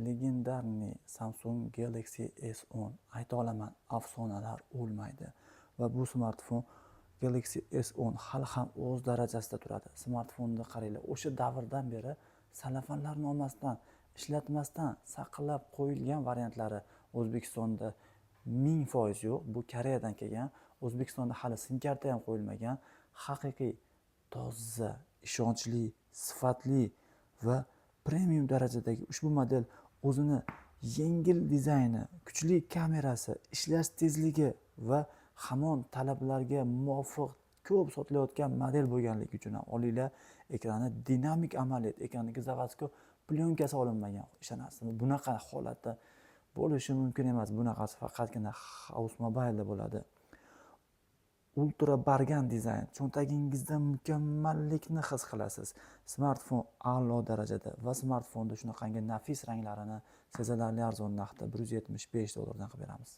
legendarniy Samsung Galaxy S10 ayta olaman, afsonalar o'lmaydi va bu smartfon Galaxy S10 hali ham o'z darajasida turadi. Smartfonni qaranglar, o'sha davrdan beri salafanlarni olmasdan, ishlatmasdan saqlab qo'yilgan variantlari O'zbekistonda 1000% yo'q. Bu Koreyadan kelgan. O'zbekistonda hali SIM karta ham qo'yilmagan. Haqiqiy, toza, ishonchli, sifatli va premium darajadagi ushbu model o'zini yengil dizayni, kuchli kamerasi, ishlash tezligi va hamon talablarga muvofiq ko'p sotilayotgan model bo'lganligi uchun ham olinglar, ekrani dinamik amaliyot, ekraniga zavodska plyonkasi olinmagan. Ishonasizmi? Bunaqa holatda bo'lishi mumkin emas. Bunaqasi faqatgina House Mobile'da bo'ladi. Ultra bargan dizayn, cho'ntagingizda mukammallikni his qilasiz. Smartfon a'lo darajada va smartfonda shunaqangi nafis ranglarini sezilarli arzon narxda $175 qilib beramiz.